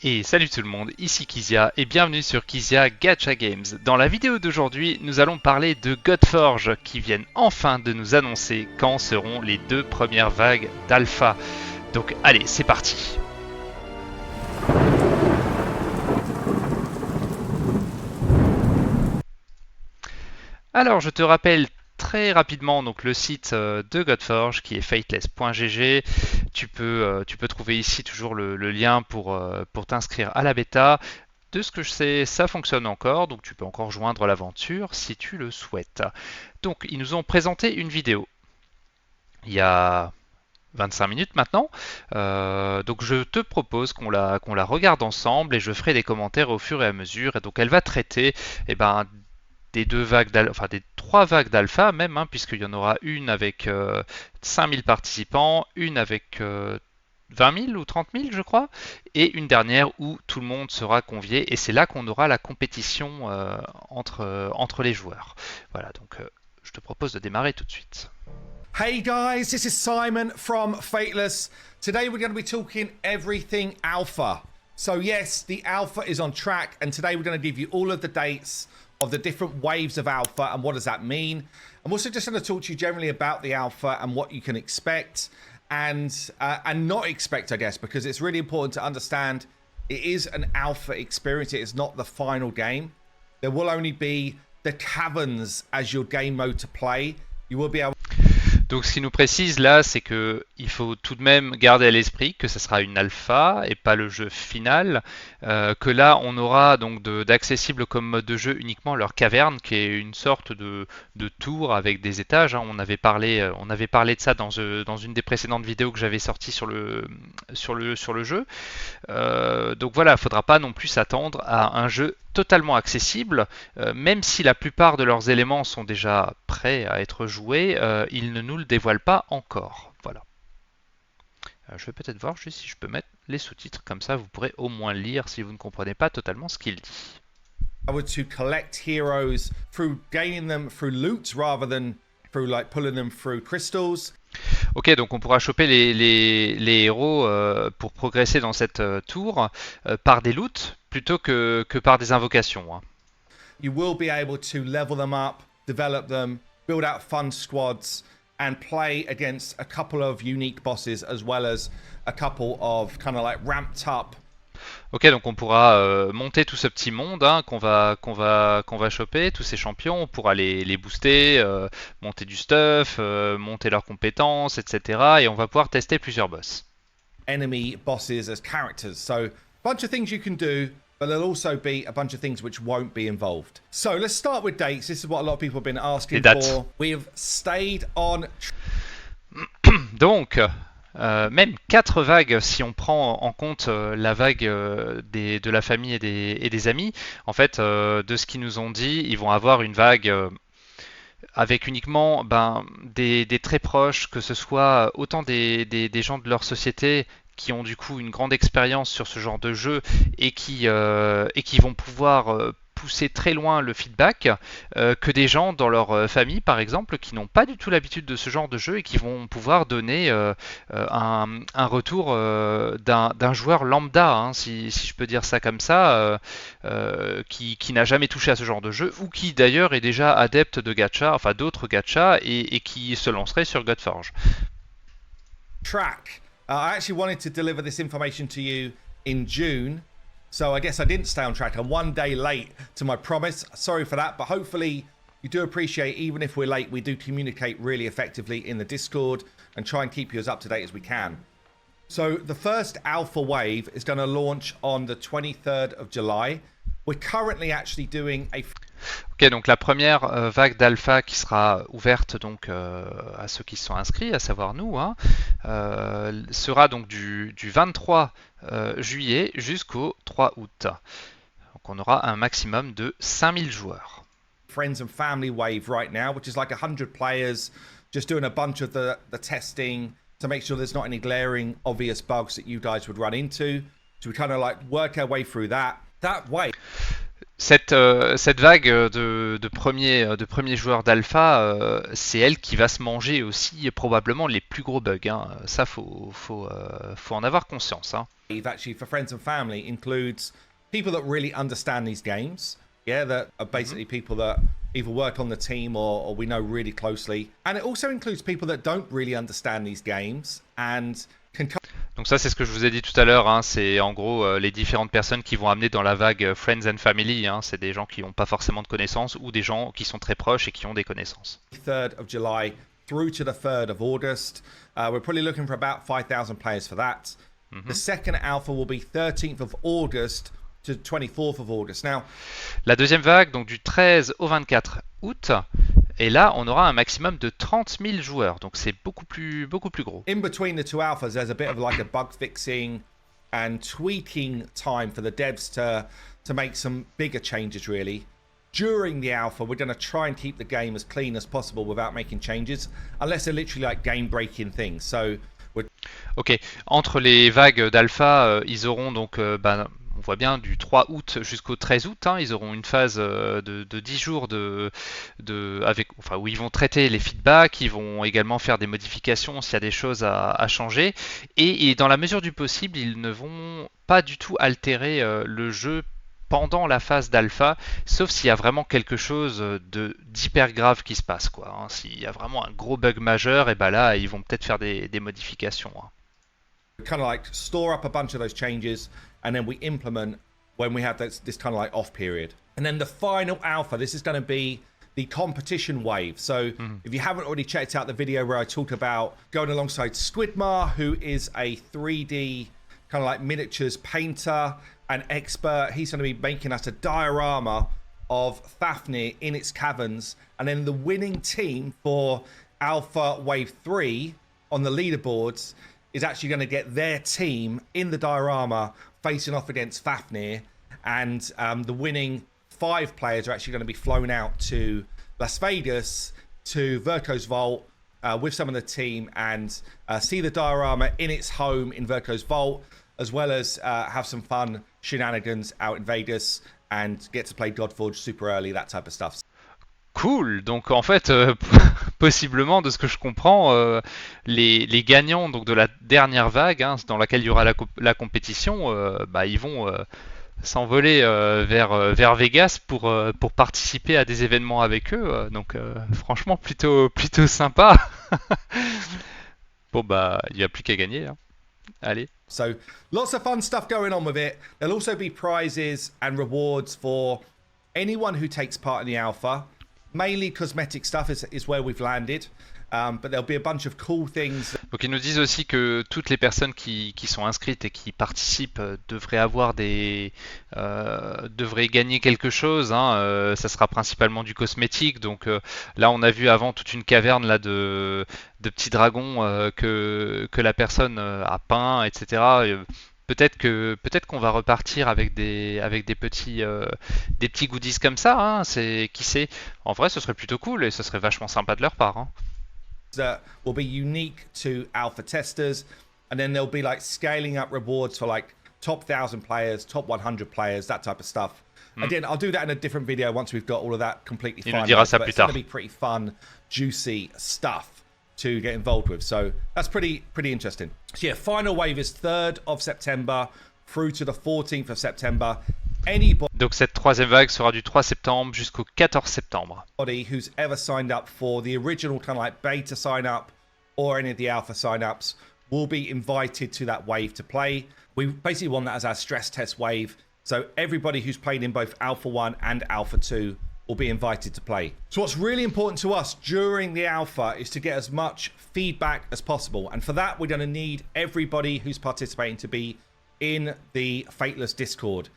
Et salut tout le monde, ici Kizia et bienvenue sur Kizia Gacha Games. Dans la vidéo d'aujourd'hui, nous allons parler de Godforge qui viennent enfin de nous annoncer quand seront les deux premières vagues d'alpha. Donc allez, c'est parti. Alors je te rappelle très rapidement donc le site de Godforge qui est fateless.gg. Tu peux trouver ici toujours le lien pour t'inscrire à la bêta. De ce que je sais, ça fonctionne encore, donc tu peux encore joindre l'aventure si tu le souhaites. Donc ils nous ont présenté une vidéo il y a 25 minutes maintenant. Donc je te propose qu'on la regarde ensemble et je ferai des commentaires au fur et à mesure. Et donc elle va traiter des deux vagues enfin des trois vagues d'alpha même, hein, puisqu'il y en aura une avec 5000 participants, une avec 20 000 ou 30 000 je crois, et une dernière où tout le monde sera convié, et c'est là qu'on aura la compétition entre les joueurs. Voilà, donc je te propose de démarrer tout de suite. Hey guys, this is Simon from Fateless. Today we're going to be talking everything alpha. So yes, the alpha is on track, and today we're going to give you all of the dates of the different waves of alpha and what does that mean. I'm also just going to talk to you generally about the alpha and what you can expect and not expect, I guess, because it's really important to understand it is an alpha experience. It is not the final game. There will only be the caverns as your game mode to play. You will be able. Donc ce qui nous précise là, c'est que il faut tout de même garder à l'esprit que ce sera une alpha et pas le jeu final, que là on aura donc d'accessible comme mode de jeu uniquement leur caverne, qui est une sorte de tour avec des étages, hein. On avait parlé de ça dans une des précédentes vidéos que j'avais sorties sur le jeu. Donc voilà, il ne faudra pas non plus s'attendre à un jeu totalement accessible, même si la plupart de leurs éléments sont déjà prêts à être joués, ils ne nous le dévoilent pas encore. Voilà. Je vais peut-être voir juste si je peux mettre les sous-titres, comme ça vous pourrez au moins lire si vous ne comprenez pas totalement ce qu'il dit. To collect heroes through gaining them through loot rather than through like pulling them through crystals. Ok, donc on pourra choper les héros pour progresser dans cette tour par des loots plutôt que par des invocations, hein. You will be able to level them up, develop them, build out fun squads, and play against a couple of unique bosses as well as a couple of kind of like ramped up. Ok, donc on pourra monter tout ce petit monde, hein, qu'on va choper, tous ces champions, on pourra les booster, monter du stuff, monter leurs compétences, etc. Et on va pouvoir tester plusieurs boss. Enemy bosses as characters. So, bunch of things you can do, but there'll also be a bunch of things which won't be involved. So, let's start with dates. This is what a lot of people have been asking for. We have stayed on. Donc, même 4 vagues si on prend en compte la vague de la famille et des amis. En fait, de ce qu'ils nous ont dit, ils vont avoir une vague avec uniquement des très proches, que ce soit autant des gens de leur société qui ont du coup une grande expérience sur ce genre de jeu et qui vont pouvoir pousser très loin le feedback, que des gens dans leur famille par exemple qui n'ont pas du tout l'habitude de ce genre de jeu et qui vont pouvoir donner un retour d'un joueur lambda, hein, si je peux dire ça comme ça, qui n'a jamais touché à ce genre de jeu ou qui d'ailleurs est déjà adepte de gacha, enfin d'autres gachas, et qui se lancerait sur Godforge. Track. I actually wanted to deliver this information to you in June, so I guess I didn't stay on track. I'm one day late to my promise. Sorry for that, but hopefully you do appreciate, even if we're late, we do communicate really effectively in the Discord and try and keep you as up to date as we can. So the first alpha wave is going to launch on the 23rd of July. We're currently actually doing a... Ok, donc la première vague d'alpha qui sera ouverte donc à ceux qui se sont inscrits, à savoir nous, hein, sera donc du 23 juillet jusqu'au 3 août. Donc on aura un maximum de 5000 joueurs. Friends and family wave right now, which is like 100 players, just doing a bunch of the testing to make sure there's not any glaring obvious bugs that you guys would run into. So we kind of like work our way through that way. Cette vague de premiers joueurs d'alpha, c'est elle qui va se manger aussi probablement les plus gros bugs, hein. Ça, faut en avoir conscience, hein. actually for friends and family includes people that really understand these games. Yeah, that are basically people that either work on the team or we know really closely. And it also includes people that don't really understand these games and can come. Donc ça, c'est ce que je vous ai dit tout à l'heure, hein, c'est en gros les différentes personnes qui vont amener dans la vague Friends and Family, hein, c'est des gens qui n'ont pas forcément de connaissances ou des gens qui sont très proches et qui ont des connaissances. 3rd of July through to the 3rd of August. We're probably looking for about 5,000 players for that. The second alpha will be 13th of August to 24th of August. Now, la deuxième vague, donc du 13 au 24 août, et là, on aura un maximum de 30 000 joueurs, donc c'est beaucoup plus gros. In between the two alphas, there's a bit of like a bug fixing and tweaking time for the devs to make some bigger changes, really. During the alpha, we're going to try and keep the game as clean as possible without making changes, unless they're literally like game-breaking things. So, ok, entre les vagues d'alpha, ils auront donc, on voit bien du 3 août jusqu'au 13 août, hein, ils auront une phase de 10 jours où ils vont traiter les feedbacks, ils vont également faire des modifications s'il y a des choses à changer, et dans la mesure du possible, ils ne vont pas du tout altérer le jeu pendant la phase d'alpha, sauf s'il y a vraiment quelque chose d'hyper grave qui se passe, quoi. Hein. S'il y a vraiment un gros bug majeur, et ben là, ils vont peut-être faire des modifications. Hein. kind of like store up a bunch of those changes and then we implement when we have this kind of like off period. And then the final alpha, this is going to be the competition wave. So if you haven't already checked out the video where I talk about going alongside Squidmar, who is a 3D kind of like miniatures painter and expert, he's going to be making us a diorama of Fafnir in its caverns. And then the winning team for Alpha Wave 3 on the leaderboards is actually going to get their team in the diorama facing off against Fafnir. And the winning 5 players are actually going to be flown out to Las Vegas to Verko's Vault with some of the team and see the diorama in its home in Verko's Vault, as well as have some fun shenanigans out in Vegas and get to play Godforge super early, that type of stuff. Cool, donc en fait, possiblement, de ce que je comprends, les gagnants donc, de la dernière vague, hein, dans laquelle il y aura la compétition, ils vont s'envoler vers Vegas pour participer à des événements avec eux. Donc franchement, plutôt sympa. Bon, il n'y a plus qu'à gagner. Hein. Allez. So lots of fun stuff going on with it. There'll also be prizes and rewards for anyone who takes part in the alpha. Mainly cosmetic stuff is where we've landed. But there'll be a bunch of cool things. Donc ils nous disent aussi que toutes les personnes qui sont inscrites et qui participent devraient avoir devraient gagner quelque chose. Hein. Ça sera principalement du cosmétique. Donc là on a vu avant toute une caverne là de petits dragons que la personne a peint, etc. Peut-être qu'on va repartir avec des petits goodies comme ça. Hein. Qui sait. En vrai, ce serait plutôt cool et ce serait vachement sympa de leur part. Hein. That will be unique to alpha testers, and then there'll be like scaling up rewards for like top 1,000 players, top 100 players, that type of stuff. Again, I'll do that in a different video once we've got all of that completely finalized. But it's going to be pretty fun, juicy stuff to get involved with. So that's pretty interesting. So yeah, final wave is 3rd of September through to the 14th of September. Donc cette troisième vague sera du 3 septembre jusqu'au 14 septembre. Anybody who's ever signed up for the original kind of like beta sign up or any of the alpha sign ups will be invited to that wave to play. We basically want that as our stress test wave. So everybody who's played in both Alpha 1 and Alpha 2 will be invited to play. So what's really important to us during the alpha is to get as much feedback as possible. And for that, we're going to need everybody who's participating to be in the Fateless Discord.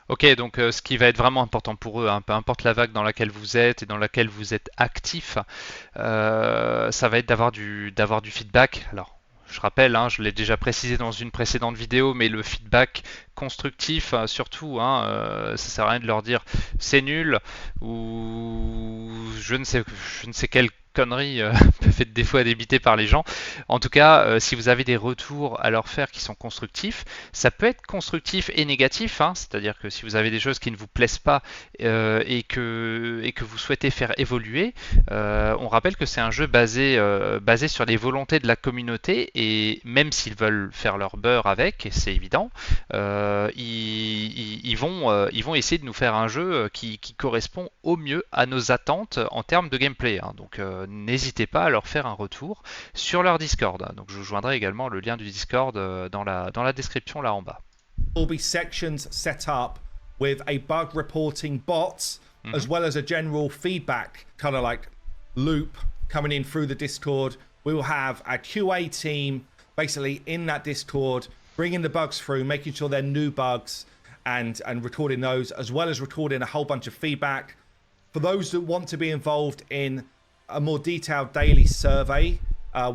Ok, donc ce qui va être vraiment important pour eux, hein, peu importe la vague dans laquelle vous êtes et dans laquelle vous êtes actif, ça va être d'avoir du feedback. Alors, je rappelle, hein, je l'ai déjà précisé dans une précédente vidéo, mais le feedback constructif, surtout, hein, ça sert à rien de leur dire c'est nul ou je ne sais quel conneries peuvent être des fois débitées par les gens. En tout cas, si vous avez des retours à leur faire qui sont constructifs, ça peut être constructif et négatif, hein, c'est-à-dire que si vous avez des choses qui ne vous plaisent pas et que vous souhaitez faire évoluer, on rappelle que c'est un jeu basé sur les volontés de la communauté et même s'ils veulent faire leur beurre avec, et c'est évident, ils vont essayer de nous faire un jeu qui correspond au mieux à nos attentes en termes de gameplay, hein. Donc n'hésitez pas à leur faire un retour sur leur Discord. Donc je vous joindrai également le lien du Discord dans la description là en bas. Will be sections set up with a bug reporting bot as well as a general feedback kind of like loop coming in through the Discord. We will have a QA team basically in that Discord bringing the bugs through, making sure they're new bugs and recording those, as well as recording a whole bunch of feedback. For those that want to be involved in a more detailed daily survey,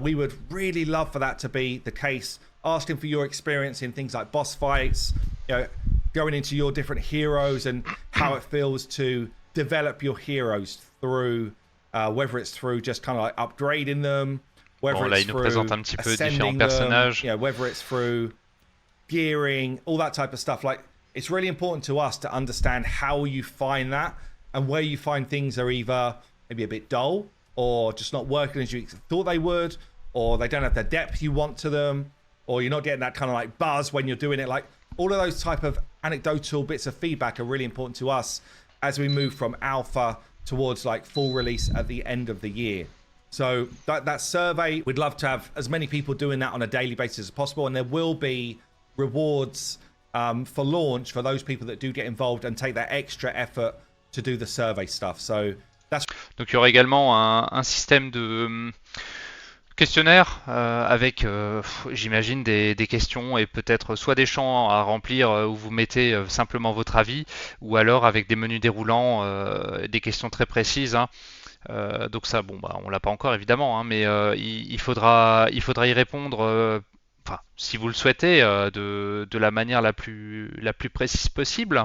we would really love for that to be the case, asking for your experience in things like boss fights, you know, going into your different heroes and how it feels to develop your heroes through, whether it's through just kind of like upgrading them, whether Bon, là, it's il nous through présente un petit peu différents ascending them, personnages. you know, whether it's through gearing, all that type of stuff. Like, it's really important to us to understand how you find that and where you find things are either maybe a bit dull or just not working as you thought they would, or they don't have the depth you want to them, or you're not getting that kind of like buzz when you're doing it. Like, all of those type of anecdotal bits of feedback are really important to us as we move from alpha towards like full release at the end of the year. So that survey, we'd love to have as many people doing that on a daily basis as possible, and there will be rewards for launch for those people that do get involved and take that extra effort to do the survey stuff. So that's... Donc il y aura également un système de questionnaire avec, j'imagine, des questions et peut-être soit des champs à remplir où vous mettez simplement votre avis, ou alors avec des menus déroulants, des questions très précises, hein. Donc ça, bon, bah, on l'a pas encore évidemment, hein, mais il faudra y répondre. Enfin, si vous le souhaitez, de la manière la plus précise possible.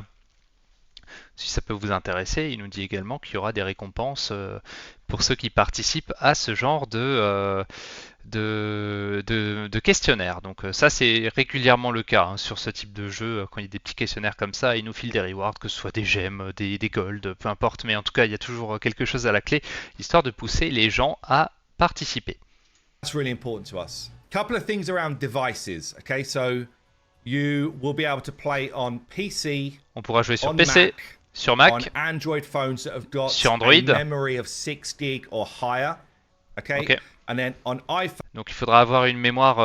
Si ça peut vous intéresser, il nous dit également qu'il y aura des récompenses pour ceux qui participent à ce genre de questionnaire. Donc ça, c'est régulièrement le cas, hein, sur ce type de jeu. Quand il y a des petits questionnaires comme ça, ils nous filent des rewards, que ce soit des gemmes, des golds, peu importe. Mais en tout cas, il y a toujours quelque chose à la clé, histoire de pousser les gens à participer. That's really important to us. Couple of things around devices. Okay, so you will be able to play on PC, On pourra jouer sur on PC, Mac, sur on Mac, Android phones that have got sur a Android. memory of 6 gig or higher. Okay? Ok. And then on iPhone, Donc il faudra avoir une mémoire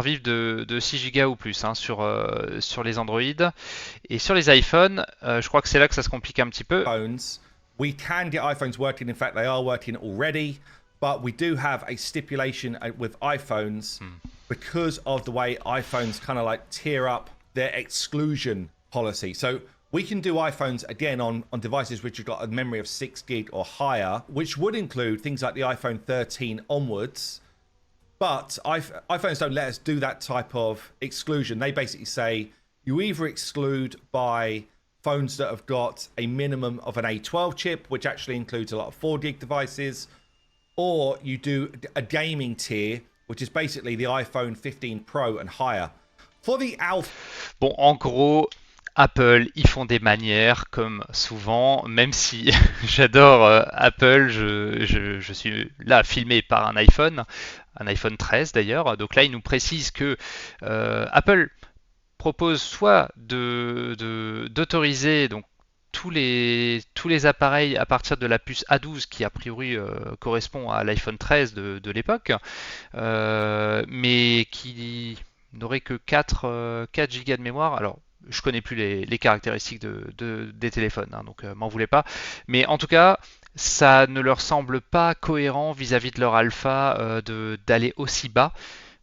vive de 6 Go ou plus, hein, sur les Android. Et sur les iPhones, je crois que c'est là que ça se complique un petit peu. we can get iPhones working. In fact, they are working already. But we do have a stipulation with iPhones because of the way iPhones kind of like tier up their exclusion policy. So we can do iPhones again on devices which have got a memory of 6 gig or higher, which would include things like the iPhone 13 onwards. But iPhones don't let us do that type of exclusion. They basically say you either exclude by phones that have got a minimum of an A12 chip, which actually includes a lot of 4 gig devices, or you do a gaming tier, which is basically the iPhone 15 Pro and higher. For the Alpha... Bon, en gros, Apple, ils font des manières, comme souvent, même si j'adore Apple, je suis là filmé par un iPhone 13 d'ailleurs. Donc là, ils nous précisent que Apple propose soit d'autoriser donc tous les appareils à partir de la puce A12 qui a priori correspond à l'iPhone 13 de l'époque, mais qui n'aurait que 4 Go de mémoire. Alors, je connais plus les caractéristiques des téléphones, hein, donc m'en voulez pas. Mais en tout cas, ça ne leur semble pas cohérent vis-à-vis de leur alpha d'aller aussi bas.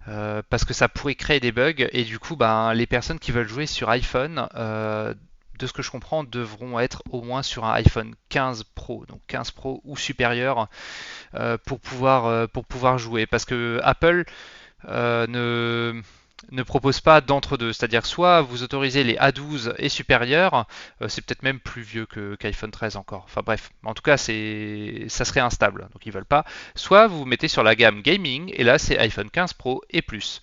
Parce que ça pourrait créer des bugs et du coup ben, les personnes qui veulent jouer sur iPhone, de ce que je comprends, devront être au moins sur un iPhone 15 Pro, donc 15 Pro ou supérieur, pour pouvoir jouer, parce que Apple ne ne propose pas d'entre-deux. C'est-à-dire soit vous autorisez les A12 et supérieurs, c'est peut-être même plus vieux qu'iPhone 13 encore. Enfin bref, en tout cas ça serait instable, donc ils veulent pas. Soit vous mettez sur la gamme gaming, et là c'est iPhone 15 Pro et plus.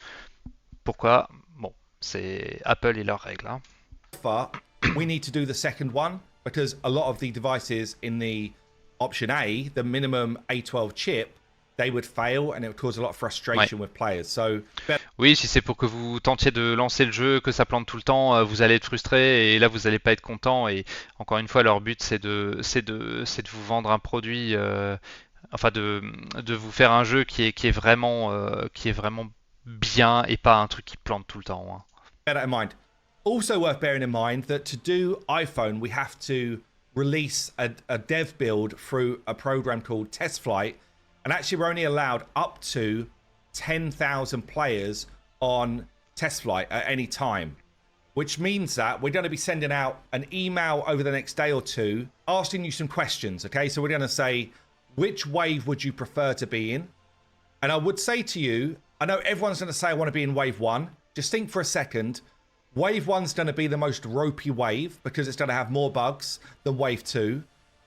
Pourquoi? Bon, c'est Apple et leurs règles. Hein. We need to do the second one because a lot of the devices in the option A, the minimum A12 chip, they would fail and it would cause a lot of frustration with players. So, oui, si c'est pour que vous tentiez de lancer le jeu, que ça plante tout le temps, vous allez être frustré et là vous n'allez pas être content. Et encore une fois, leur but c'est de vous vendre un produit, enfin de vous faire un jeu qui est vraiment bien et pas un truc qui plante tout le temps. Hein. bear that in mind. Also worth bearing in mind that to do iPhone, we have to release a dev build through a program called Test Flight. And actually, we're only allowed up to 10,000 players on Test Flight at any time, which means that we're going to be sending out an email over the next day or two asking you some questions. Okay, so we're going to say, which wave would you prefer to be in? And I would say to you, I know everyone's going to say I want to be in wave one. Just think for a second. Wave one's going to be the most ropey wave because it's going to have more bugs than wave two.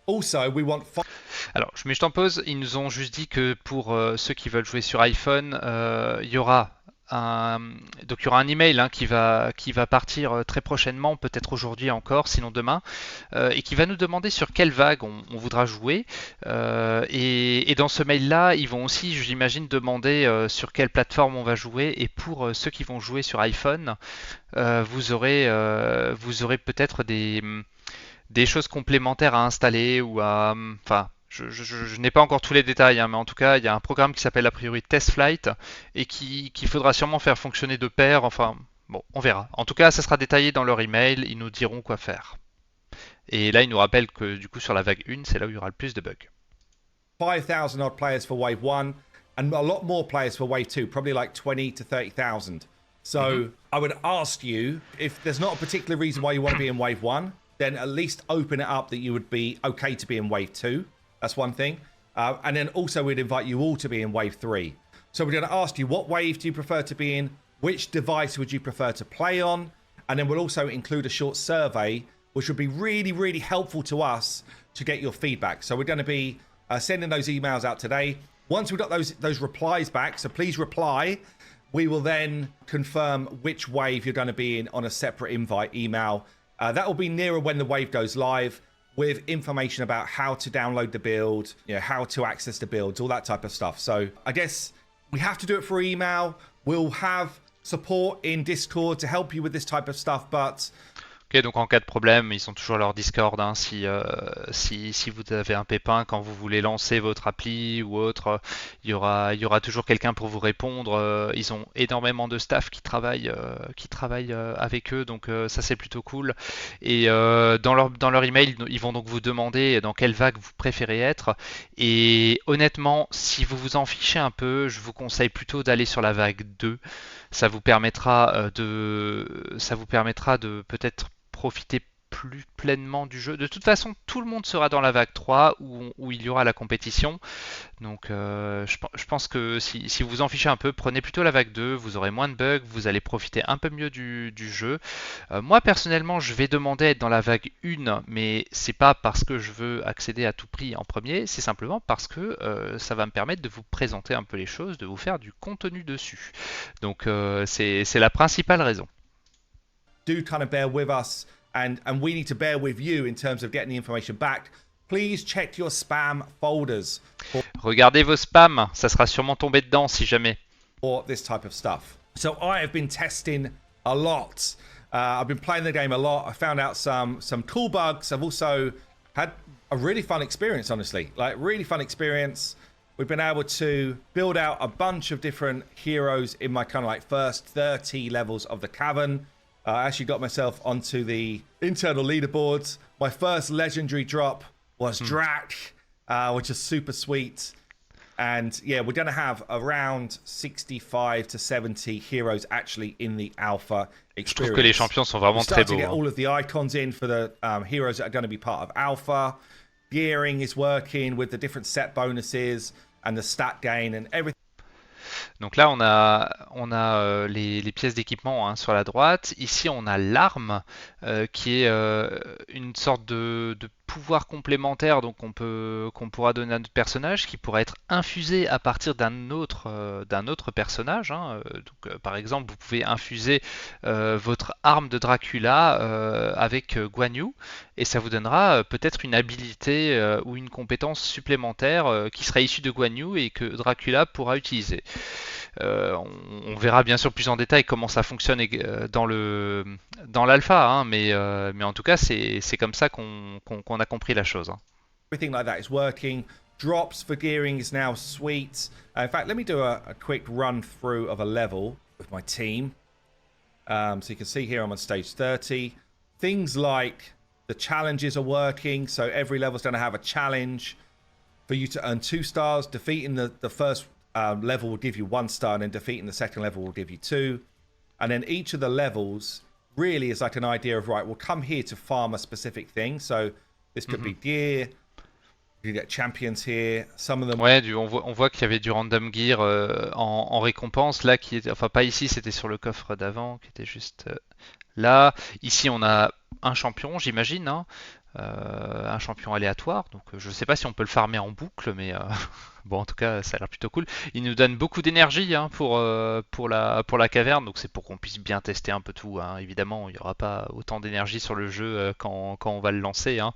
Also, we want... Alors, je t'en pose, ils nous ont juste dit que pour ceux qui veulent jouer sur iPhone, il y aura donc il y aura un email hein, qui va partir très prochainement, peut-être aujourd'hui encore, sinon demain, et qui va nous demander sur quelle vague on voudra jouer. Et dans ce mail-là, ils vont aussi, j'imagine, demander sur quelle plateforme on va jouer. Et pour ceux qui vont jouer sur iPhone, vous aurez peut-être des choses complémentaires à installer ou à... Enfin, je n'ai pas encore tous les détails, hein, mais en tout cas, il y a un programme qui s'appelle a priori Test Flight et qu'il faudra sûrement faire fonctionner de pair. Enfin, bon, on verra. En tout cas, ça sera détaillé dans leur email. Ils nous diront quoi faire. Et là, ils nous rappellent que du coup, sur la vague 1, c'est là où il y aura le plus de bugs. 5,000 odd players for wave one and a lot more players for wave two, probably like 20 to 30,000. So I would ask you, if there's not a particular reason why you want to be in wave one, then at least open it up that you would be okay to be in wave two. That's one thing. And then also we'd invite you all to be in wave three. So we're going to ask you, what wave do you prefer to be in? Which device would you prefer to play on? And then we'll also include a short survey, which would be really, really helpful to us to get your feedback. So we're going to be sending those emails out today. Once we've got those replies back, so please reply, we will then confirm which wave you're going to be in on a separate invite email. That will be nearer when the wave goes live, with information about how to download the build, you know, how to access the builds, all that type of stuff. So I guess we have to do it through email. We'll have support in Discord to help you with this type of stuff, but... Ok, donc en cas de problème, ils ont toujours leur Discord. Hein, si vous avez un pépin quand vous voulez lancer votre appli ou autre, il y aura toujours quelqu'un pour vous répondre. Ils ont énormément de staff qui travaillent avec eux, donc ça c'est plutôt cool. Et dans leur email, ils vont donc vous demander dans quelle vague vous préférez être. Et honnêtement, si vous vous en fichez un peu, je vous conseille plutôt d'aller sur la vague 2. Ça vous permettra de peut-être profiter plus pleinement du jeu. De toute façon, tout le monde sera dans la vague 3 où il y aura la compétition. Donc je pense que si vous vous en fichez un peu, prenez plutôt la vague 2, vous aurez moins de bugs, vous allez profiter un peu mieux du jeu. Moi personnellement, je vais demander à être dans la vague 1, mais c'est pas parce que je veux accéder à tout prix en premier, c'est simplement parce que ça va me permettre de vous présenter un peu les choses, de vous faire du contenu dessus. Donc c'est la principale raison. Do kind of bear with us and we need to bear with you in terms of getting the information back. Please check your spam folders. Regardez vos spams, ça sera sûrement tombé dedans si jamais. Or this type of stuff. So I have been testing a lot. I've been playing the game a lot. I found out some cool bugs. I've also had a really fun experience, honestly. Like really fun experience. We've been able to build out a bunch of different heroes in my kind of like first 30 levels of the cavern. I actually got myself onto the internal leaderboards. My first legendary drop was Drac, which is super sweet. And yeah, we're going to have around 65 to 70 heroes actually in the alpha experience. Je trouve que les champions sont vraiment très beaux. To get all of the icons in for the heroes that are going to be part of alpha. Gearing is working with the different set bonuses and the stat gain and everything. Donc là, on a les pièces d'équipement hein, sur la droite. Ici, on a l'arme qui est une sorte de pouvoir complémentaire donc qu'on pourra donner à notre personnage, qui pourra être infusé à partir d'un autre personnage. Hein. Donc, par exemple, vous pouvez infuser votre arme de Dracula avec Guan Yu, et ça vous donnera peut-être une habilité ou une compétence supplémentaire qui sera issue de Guan Yu et que Dracula pourra utiliser. On verra bien sûr plus en détail comment ça fonctionne dans l'alpha, hein, mais en tout cas c'est comme ça qu'on a compris la chose. Hein. Everything like that is working. Drops for gearing is now sweet. In fact, let me do a quick run through of a level with my team. So you can see here I'm on stage 30. Things like the challenges are working. So every level is going to have a challenge for you to earn 2 stars. Defeating the first level will give you 1 star, and then defeating the second level will give you 2. And then each of the levels really is like an idea of, right, we'll come here to farm a specific thing. So this could be gear. You get champions here. Some of them. Ouais, on voit qu'il y avait du random gear en récompense là, qui était, enfin pas ici, c'était sur le coffre d'avant, qui était juste là. Ici, on a un champion, j'imagine, hein, un champion aléatoire. Donc, je sais pas si on peut le farmer en boucle, mais bon, en tout cas, ça a l'air plutôt cool. Il nous donne beaucoup d'énergie hein, pour la caverne, donc c'est pour qu'on puisse bien tester un peu tout. Hein. Évidemment, il n'y aura pas autant d'énergie sur le jeu quand on va le lancer. Hein.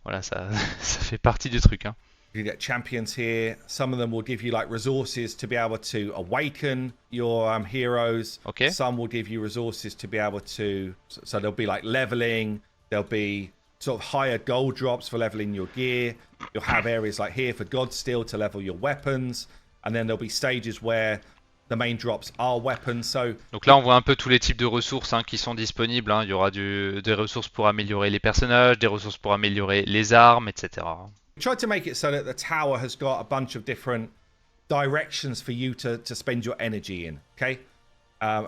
Voilà, ça, ça fait partie du truc. Hein. You get champions here. Some of them will give you like resources to be able to awaken your heroes. Okay. Some will give you resources to be able to. So there'll be like leveling. There'll be sort of higher gold drops for leveling your gear. You'll have areas like here for God Steel to level your weapons. And then there'll be stages where the main drops are weapons. So donc là, on voit un peu tous les types de ressources hein, qui sont disponibles. Hein. Il y aura des ressources pour améliorer les personnages, des ressources pour améliorer les armes, etc. we tried to make it so that the tower has got a bunch of different directions for you to spend your energy in. Okay.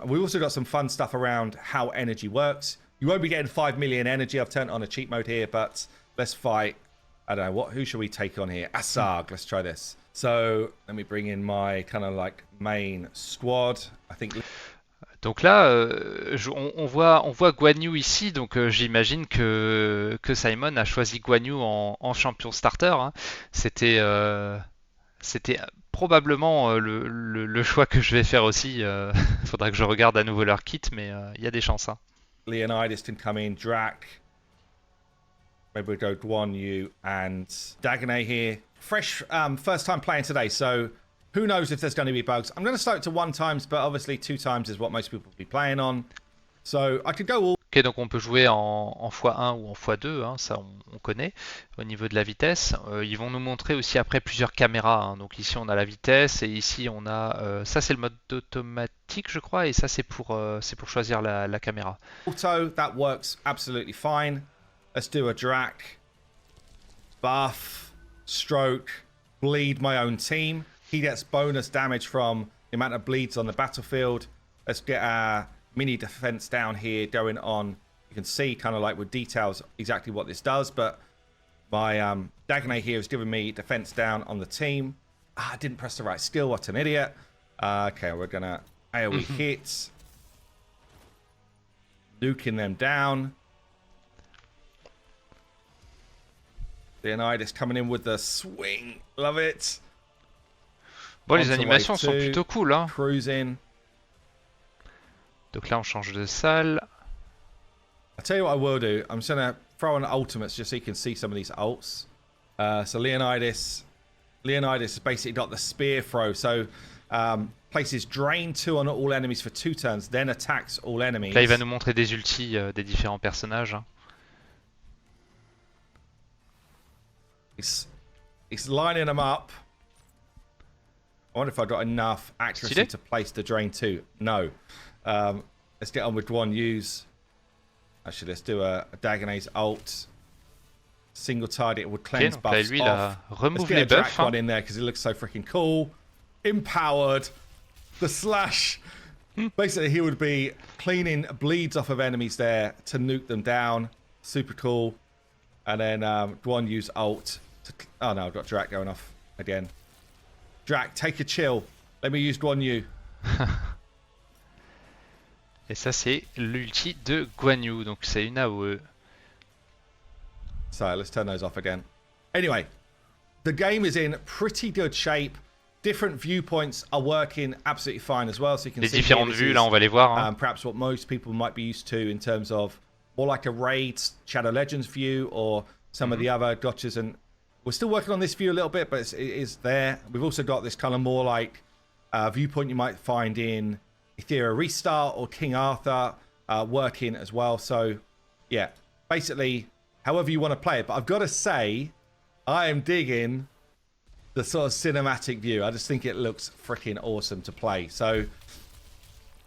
We also got some fun stuff around how energy works. You won't be getting 5 million energy. I've turned on a cheat mode here, but let's fight. I don't know who should we take on here? Asag. Let's try this. So let me bring in my kind of like main squad. I think. Donc là, on voit Guan Yu ici, donc j'imagine que Simon a choisi Guan Yu en champion starter. Hein. C'était probablement le choix que je vais faire aussi. Faudra que je regarde à nouveau leur kit, mais il y a des chances. Hein. Leonidas can come in, Drac. Maybe we'll go Guan Yu and Dagonet here. Fresh first time playing today, so who knows if there's going to be bugs. I'm going to start it to 1 times, but obviously 2 times is what most people will be playing on. So I could go all. Ok, donc on peut jouer en x1 ou en x2, hein, ça on connaît au niveau de la vitesse. Ils vont nous montrer aussi après plusieurs caméras. Hein. Donc ici on a la vitesse et ici on a ça c'est le mode automatique je crois et ça c'est pour choisir la caméra. Auto, that works absolutely fine. Let's do a Drac. Buff, stroke, bleed my own team. He gets bonus damage from the amount of bleeds on the battlefield. Let's get our mini defense down here going on. You can see kind of like with details exactly what this does, but my Dagonet here has given me defense down on the team. I didn't press the right skill. What an idiot. Okay, we're going to AoE hits. Nuking them down. Leonidas coming in with the swing. Love it. Bon, les animations sont plutôt cool. Hein. Cruising. Donc là, on change de salle. I'll tell you what I will do. I'm just going to throw on ultimates just so you can see some of these ults. So Leonidas has basically got the spear throw. So places drain 2 on all enemies for 2 turns, then attacks all enemies. Là, il va nous montrer des ultis des différents personnages. Hein. He's lining them up. I wonder if I got enough accuracy to place the drain 2. No. Let's get on with Guan Yu's. Actually, let's do a Dagonet's ult. Single target would cleanse buffs lui, off. Let's get a Drac one in there because it looks so freaking cool. Empowered. The slash. Basically, he would be cleaning bleeds off of enemies there to nuke them down. Super cool. And then Guan Yu's ult. Oh no, I've got Drac going off again. Drac, take a chill. Let me use Guan Yu. Et ça, c'est l'ulti de Guan Yu, donc c'est une AOE. So let's turn those off again. Anyway, the game is in pretty good shape. Different viewpoints are working absolutely fine as well. So you can Les see différentes vues, là, on va les voir. Hein. Perhaps what most people might be used to in terms of more like a raid Shadow Legends view or some of the other gotchas. And we're still working on this view a little bit, but it is there. We've also got this kind of more like viewpoint you might find in Ethereal Restart or King Arthur working as well. So yeah, basically however you want to play it. But I've got to say, I am digging the sort of cinematic view. I just think it looks freaking awesome to play. So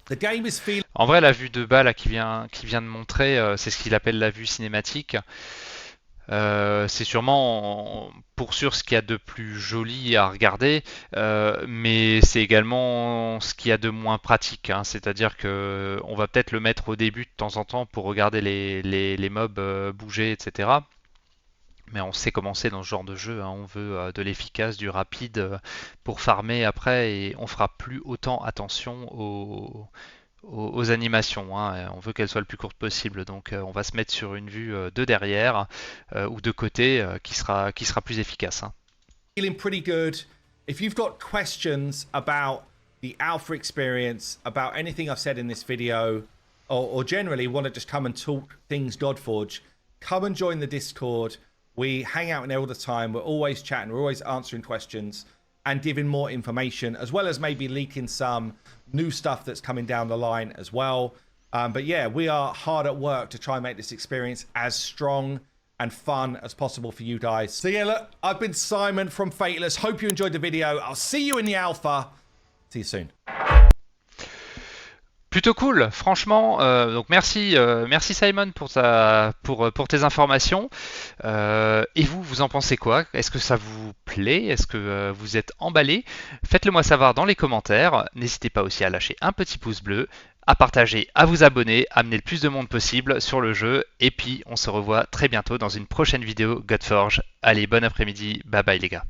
the game is feeling... En vrai, la vue de bas là, qui vient de montrer, c'est ce qu'il appelle la vue cinématique. C'est sûrement pour sûr ce qu'il y a de plus joli à regarder, mais c'est également ce qu'il y a de moins pratique. Hein. C'est-à-dire que on va peut-être le mettre au début de temps en temps pour regarder les mobs bouger, etc. Mais on sait comment c'est dans ce genre de jeu, hein. On veut de l'efficace, du rapide pour farmer après et on fera plus autant attention aux animations. Hein. On veut qu'elles soient le plus courtes possible, donc on va se mettre sur une vue de derrière ou de côté qui sera plus efficace. Hein. Feeling pretty good. If you've got questions about the alpha experience, about anything I've said in this video, or generally want to just come and talk things Godforge, come and join the Discord. We hang out in there all the time. We're always chatting. We're always answering questions and giving more information, as well as maybe leaking some new stuff that's coming down the line as well. But yeah, we are hard at work to try and make this experience as strong and fun as possible for you guys. So yeah, look, I've been Simon from Fateless. Hope you enjoyed the video. I'll see you in the alpha. See you soon. Plutôt cool, franchement. Donc merci Simon pour tes informations. Et vous en pensez quoi? Est-ce que ça vous plaît? Est-ce que vous êtes emballé? Faites-le moi savoir dans les commentaires. N'hésitez pas aussi à lâcher un petit pouce bleu, à partager, à vous abonner, à amener le plus de monde possible sur le jeu. Et puis on se revoit très bientôt dans une prochaine vidéo Godforge. Allez, bon après-midi, bye bye les gars.